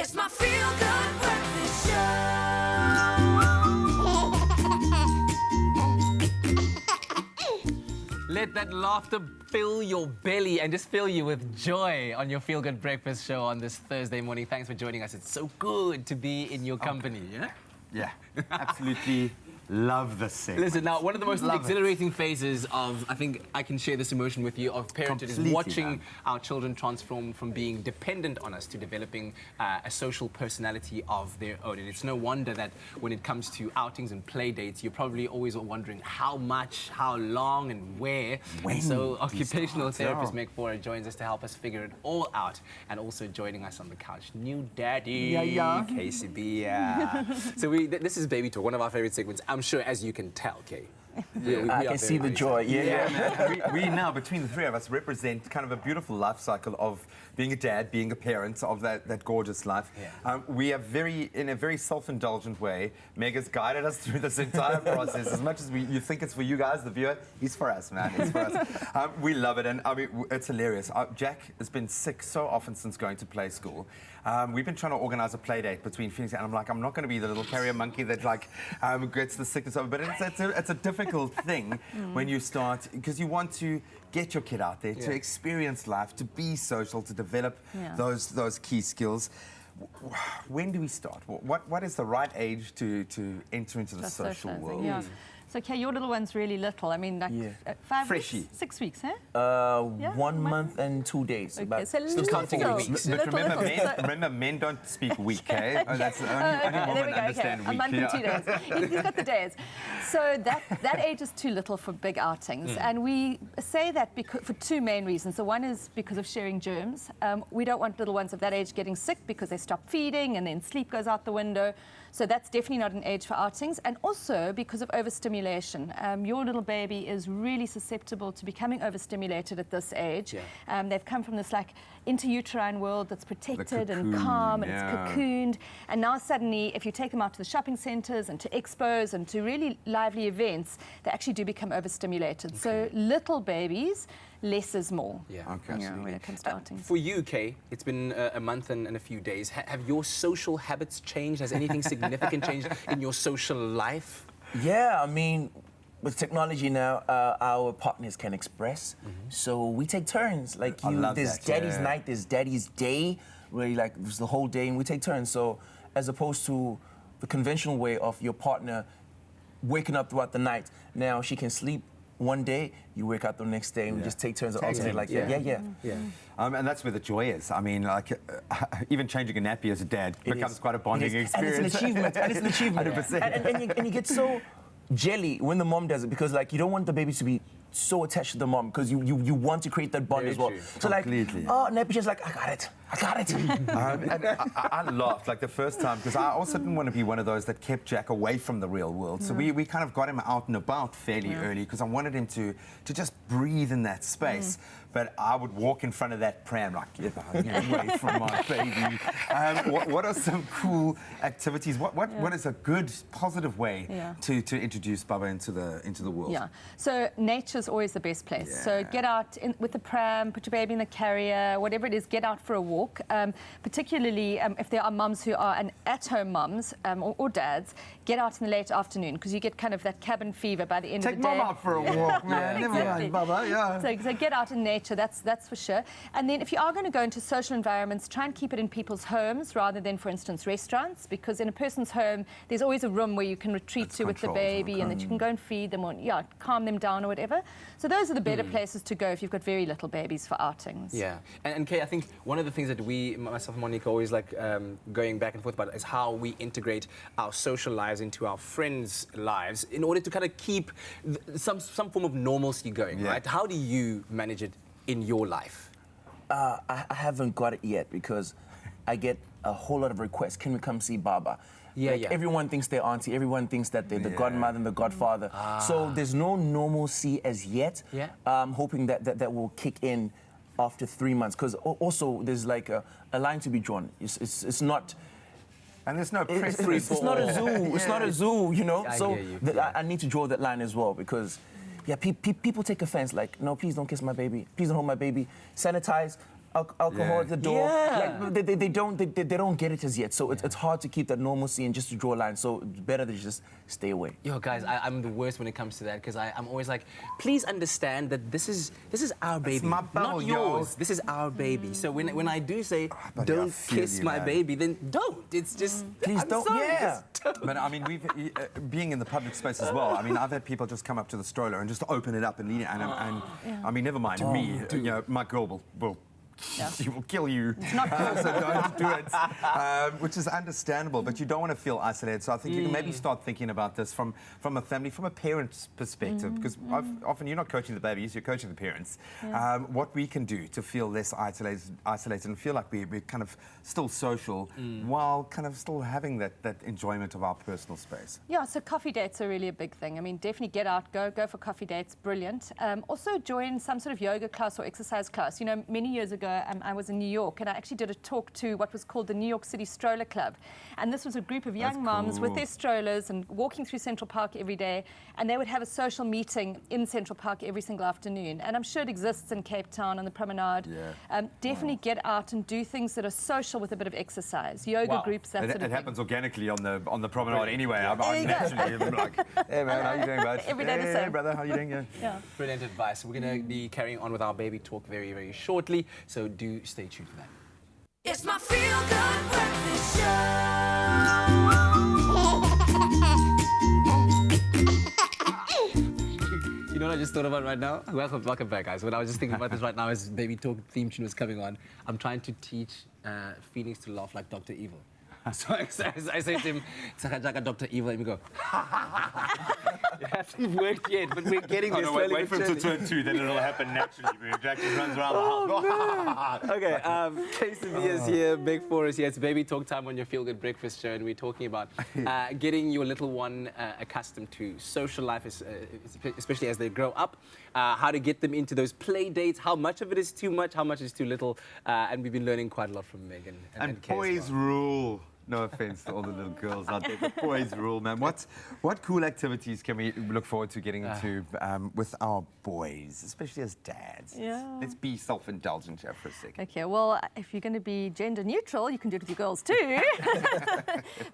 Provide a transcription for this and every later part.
It's my feel-good breakfast show. Let that laughter fill your belly and just fill you with joy on your Feel Good Breakfast show on this Thursday morning. Thanks for joining us. It's so good to be in your company. Yeah, absolutely love this segment. Listen, now, one of the most exhilarating phases of, I think I can share this emotion with you, of parenthood is watching our children transform from being dependent on us to developing a social personality of their own. And it's no wonder that when it comes to outings and play dates, you're probably always wondering how much, how long, and where. And so occupational therapist Meg Faure joins us to help us figure it all out. And also joining us on the couch, new daddy, KCB. So this is Baby Talk, one of our favorite segments. I'm sure, as you can tell, Kay. I can see the joy. We now, between the three of us, represent kind of a beautiful life cycle of being a dad, being a parent, of that gorgeous life. We are in a very self-indulgent way. Meg has guided us through this entire process. As much as you think it's for you guys, the viewer, it's for us, man. It's for us. We love it, and I mean, it's hilarious. Jack has been sick so often since going to play school. We've been trying to organise a play date between Phoenix, and I'm like, I'm not going to be the little carrier monkey that gets the sickness over. But it's a difficult thing when you start, because you want to get your kid out there to experience life, to be social, to develop those key skills. When do we start? What is the right age to enter into the social world? Yeah. So, okay, your little one's really little. I mean, like 5 Freshie. weeks, 6 weeks, eh? 1 month and 2 days. Okay, so still counting in weeks. But remember, men don't speak week, eh? Oh, that's only women understand week. A month and 2 days. He's got the days. So that age is too little for big outings. And we say that for two main reasons. So one is because of sharing germs. We don't want little ones of that age getting sick because they stop feeding and then sleep goes out the window. So that's definitely not an age for outings. And also because of overstimulation. Your little baby is really susceptible to becoming overstimulated at this age. They've come from this like intrauterine world that's protected and calm and it's cocooned. And now suddenly, if you take them out to the shopping centres and to expos and to really lively events, they actually do become overstimulated. So little babies, less is more. When it comes to outings. For you, Kay, it's been a month and a few days. Have your social habits changed? Has anything significant changed in your social life? Yeah, I mean, with technology now, our partners can express. So we take turns. Like there's daddy's night, there's daddy's day, where like it was the whole day, and we take turns. So as opposed to the conventional way of your partner waking up throughout the night, now she can sleep one day, you wake up the next day, and we just take turns at alternate. Like and that's where the joy is. I mean, like even changing a nappy as a dad becomes quite a bonding experience. And it's an achievement. 100%. And you get so jelly when the mom does it, because like you don't want the baby to be so attached to the mom, because you want to create that bond as well. So completely. like, nappy just like, I got it. And I laughed like the first time, because I also didn't want to be one of those that kept Jack away from the real world. So we kind of got him out and about fairly early, because I wanted him to just breathe in that space. But I would walk in front of that pram like, get away from my baby. What are some cool activities? What is a good, positive way to introduce Baba into the world? So nature's always the best place. So get out with the pram, put your baby in the carrier, whatever it is, get out for a walk. Particularly if there are mums who are at-home mums or dads, get out in the late afternoon, because you get kind of that cabin fever by the end of the day. Take mum out for a walk, man. Never mind, Baba. So get out in nature, that's for sure. And then if you are going to go into social environments, try and keep it in people's homes rather than, for instance, restaurants, because in a person's home, there's always a room where you can retreat to with the baby and that you can go and feed them or calm them down or whatever. So those are the better places to go if you've got very little babies for outings. And Kay, I think one of the things that myself and Monica, always like going back and forth about is how we integrate our social lives into our friends' lives in order to kind of keep some form of normalcy going, right? How do you manage it in your life? I haven't got it yet, because I get a whole lot of requests. Can we come see Baba? Everyone thinks they're auntie. Everyone thinks that they're the godmother and the godfather. So there's no normalcy as yet. I'm hoping that will kick in after 3 months, because also there's like a line to be drawn. It's not. And there's no press. It's not a zoo. It's not a zoo, you know. I I need to draw that line as well, because people take offense. Like, no, please don't kiss my baby. Please don't hold my baby. Sanitize. alcohol at the door. Yeah. Like, they don't get it as yet. So it's hard to keep that normalcy and just to draw a line. So it's better to just stay away. Yo, guys, I'm the worst when it comes to that because I'm always like, please understand that this is our baby, my bubble, not yo. yours. This is our baby. So when I do say, buddy, I don't feel kiss you, my man. baby, then don't. It's just, Please I'm don't. sorry, Yeah. just don't. But I mean, being in the public space as well. I mean, I've had people just come up to the stroller and just open it up and lean it, and I mean, never mind me. You know, my girl will she will kill you. It's not cool. So don't do it, which is understandable. But you don't want to feel isolated. So I think you can maybe start thinking about this from a family, from a parent's perspective, because often you're not coaching the babies, you're coaching the parents. What we can do to feel less isolated and feel like we're kind of still social while kind of still having that enjoyment of our personal space. Yeah, so coffee dates are really a big thing. I mean, definitely get out, go for coffee dates, brilliant. Also join some sort of yoga class or exercise class. You know, many years ago, I was in New York and I actually did a talk to what was called the New York City Stroller Club. And this was a group of young moms with their strollers and walking through Central Park every day. And they would have a social meeting in Central Park every single afternoon. And I'm sure it exists in Cape Town on the promenade. Yeah. Definitely get out and do things that are social with a bit of exercise. Yoga groups, that sort of It thing. happens organically on the promenade anyway. I'm There you go. naturally like, hey man, how you doing, bud? Every day the Hey same. brother, how you doing? Yeah. Brilliant advice. We're going to be carrying on with our baby talk very, very shortly. So do stay tuned for that. It's my feel good breakfast show. You know what I just thought about right now? Welcome back, guys. What I was just thinking about this right now as Baby Talk theme tune was coming on. I'm trying to teach Phoenix to laugh like Dr. Evil. So I say to him, "Sakajaka, Dr. Evil," and we go, it hasn't worked yet, but we're getting there slowly. Wait for him to turn 2, then it'll happen naturally. Jack just runs around the house. Okay, KCB is here, Meg Faure is here. It's Baby Talk time on your Feel Good Breakfast show, and we're talking about getting your little one accustomed to social life, especially as they grow up, how to get them into those play dates, how much of it is too much, how much is too little, and we've been learning quite a lot from Meg and Kay as boys well. rule. No offense to all the little girls out there, but boys rule, man. What cool activities can we look forward to getting into with our boys, especially as dads? Yeah. Let's be self-indulgent here for a second. Okay, well, if you're going to be gender neutral, you can do it with your girls too.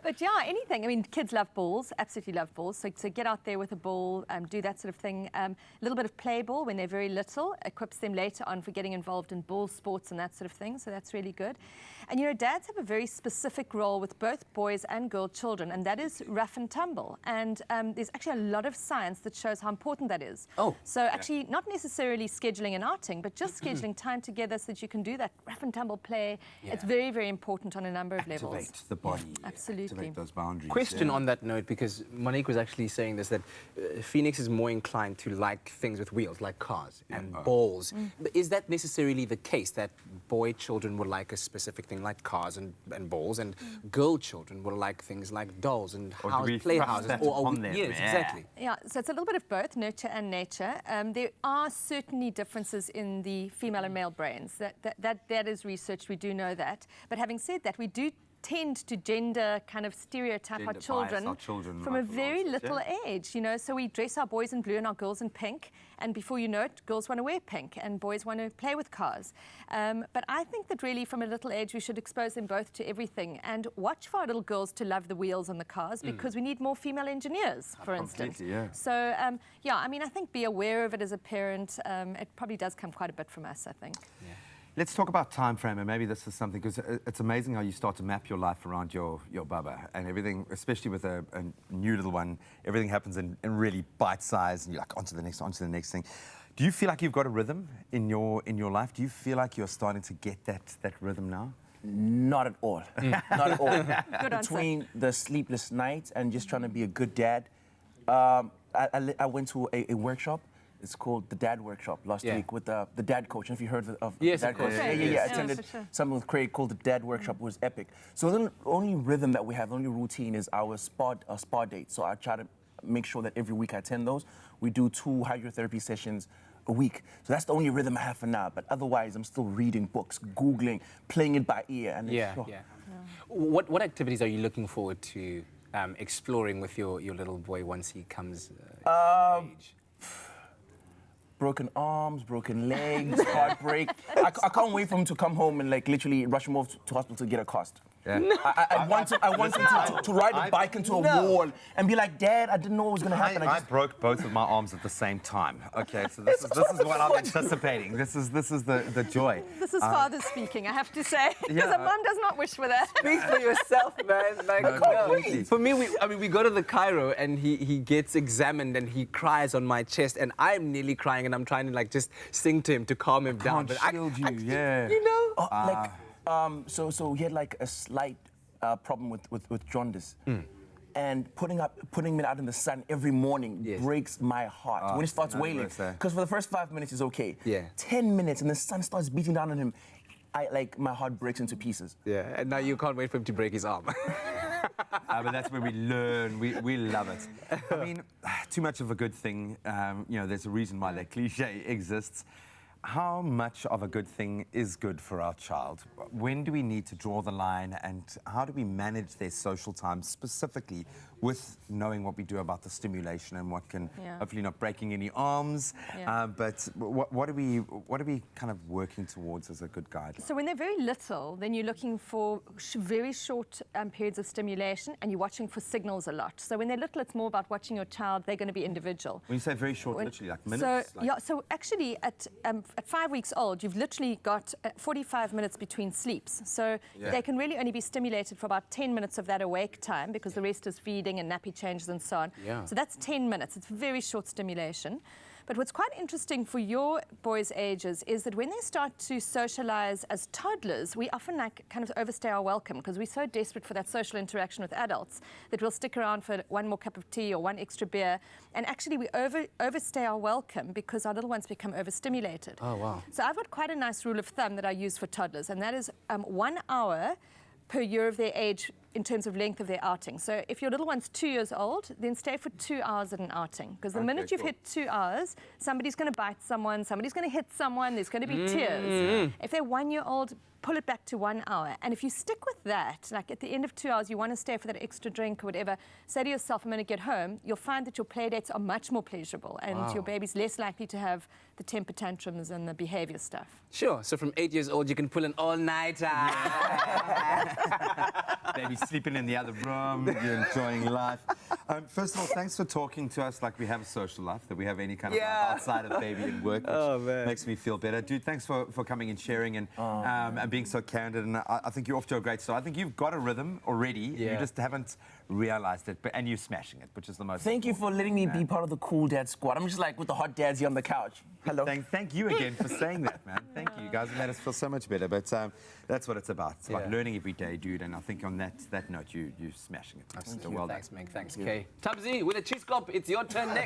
But yeah, anything. I mean, kids love balls, absolutely love balls. So get out there with a ball, do that sort of thing. A little bit of play ball when they're very little equips them later on for getting involved in ball sports and that sort of thing. So that's really good. And you know, dads have a very specific role with both boys and girl children, and that is rough and tumble. And there's actually a lot of science that shows how important that is. Oh. So actually, not necessarily scheduling an outing, but just scheduling time together so that you can do that rough and tumble play. It's very, very important on a number of levels. Activate the body. Absolutely. Activate those boundaries. Question on that note, because Monique was actually saying this, that Phoenix is more inclined to like things with wheels, like cars and balls. But is that necessarily the case, that boy children will like a specific thing like cars and balls, and girl children will like things like dolls and Or do we playhouses? thrust that upon them? Yes, Yeah. exactly. Yeah, so it's a little bit of both, nurture and nature. There are certainly differences in the female and male brains. That is researched, we do know that. But having said that, we do tend to gender kind of stereotype Gender our children, bias our children from a like very nonsense, little age, you know. So we dress our boys in blue and our girls in pink, and before you know it, girls want to wear pink and boys want to play with cars. But I think that really from a little age we should expose them both to everything and watch for our little girls to love the wheels and the cars, because we need more female engineers, for instance. Yeah. So yeah, I mean, I think be aware of it as a parent. It probably does come quite a bit from us, I think. Let's talk about time frame, and maybe this is something, because it's amazing how you start to map your life around your bubba and everything, especially with a new little one. Everything happens in really bite size, and you're like, onto the next thing. Do you feel like you've got a rhythm in your life? Do you feel like you're starting to get that rhythm now? Not at all. Not at all. Good answer. Between the sleepless nights and just trying to be a good dad, I went to a workshop. It's called the Dad Workshop last week with the dad coach. And if you heard of Yes, the dad of course. coach, I Yeah, attended for sure. something with Craig called the Dad Workshop. Was epic. So the only rhythm that we have, the only routine is our spa date. So I try to make sure that every week I attend those. We do 2 hydrotherapy sessions a week. So that's the only rhythm I have for now. But otherwise, I'm still reading books, Googling, playing it by ear. And Yeah. What activities are you looking forward to exploring with your little boy once he comes of age? broken arms, broken legs, heartbreak. I can't wait for him to come home and like literally rush him off to hospital to get a cast. Yeah. I want him to ride a bike into a wall and be like, Dad, I didn't know what was going to happen. I broke both of my arms at the same time. Okay, so this is what I'm anticipating. This is the joy. This is father speaking, I have to say, because a mum does not wish for that. Speak for yourself, man. Like, completely. For me, we go to the Cairo and he gets examined and he cries on my chest and I'm nearly crying and I'm trying to like just sing to him to calm him down. Can't shield you, yeah. You know? So he had like a slight problem with jaundice. And putting him out in the sun every morning breaks my heart. When he starts wailing, because for the first 5 minutes he's okay. Yeah. 10 minutes and the sun starts beating down on him, my heart breaks into pieces. Yeah, and now you can't wait for him to break his arm. But that's where we learn. We love it. I mean, too much of a good thing. There's a reason why that cliche exists. How much of a good thing is good for our child? When do we need to draw the line, and how do we manage their social time specifically with knowing what we do about the stimulation and what can hopefully not breaking any arms? But what are we kind of working towards as a good guide? So when they're very little, then you're looking for very short periods of stimulation, and you're watching for signals a lot. So when they're little, it's more about watching your child. They're going to be individual. When you say very short, literally like minutes? So actually at 5 weeks old, you've literally got 45 minutes between sleeps. So they can really only be stimulated for about 10 minutes of that awake time, because the rest is feeding and nappy changes and so on. Yeah. So that's 10 minutes. It's very short stimulation. But what's quite interesting for your boys' ages is that when they start to socialize as toddlers, we often kind of overstay our welcome, because we're so desperate for that social interaction with adults that we'll stick around for one more cup of tea or one extra beer. And actually we overstay our welcome because our little ones become overstimulated. Oh, wow. So I've got quite a nice rule of thumb that I use for toddlers, and that is 1 hour per year of their age in terms of length of their outing. So if your little one's 2 years old, then stay for 2 hours at an outing. Because the minute you've hit 2 hours, somebody's going to bite someone, somebody's going to hit someone, there's going to be tears. If they're 1 year old, pull it back to 1 hour. And if you stick with that, like at the end of 2 hours, you want to stay for that extra drink or whatever, say to yourself, I'm going to get home, you'll find that your play dates are much more pleasurable, and your baby's less likely to have the temper tantrums and the behavior stuff. Sure, so from 8 years old, you can pull an all-nighter. Baby sleeping in the other room, you're enjoying life. First of all, thanks for talking to us like we have a social life, that we have any kind of life outside of baby and work, which makes me feel better. Dude, thanks for coming and sharing and being so candid. And I think you're off to a great start. I think you've got a rhythm already. You just haven't realized it, and you're smashing it, which is the most Thank you for letting me be part of the cool dad squad. I'm just like with the hot dads here on the couch. Hello. Thank you again for saying that, man. Thank you. You guys have made us feel so much better. But that's what it's about. It's about learning every day, dude. And I think on that note, you're smashing it. Well, thanks, Meg. Thanks, Kay. Tabzi, with a cheese cop, it's your turn next.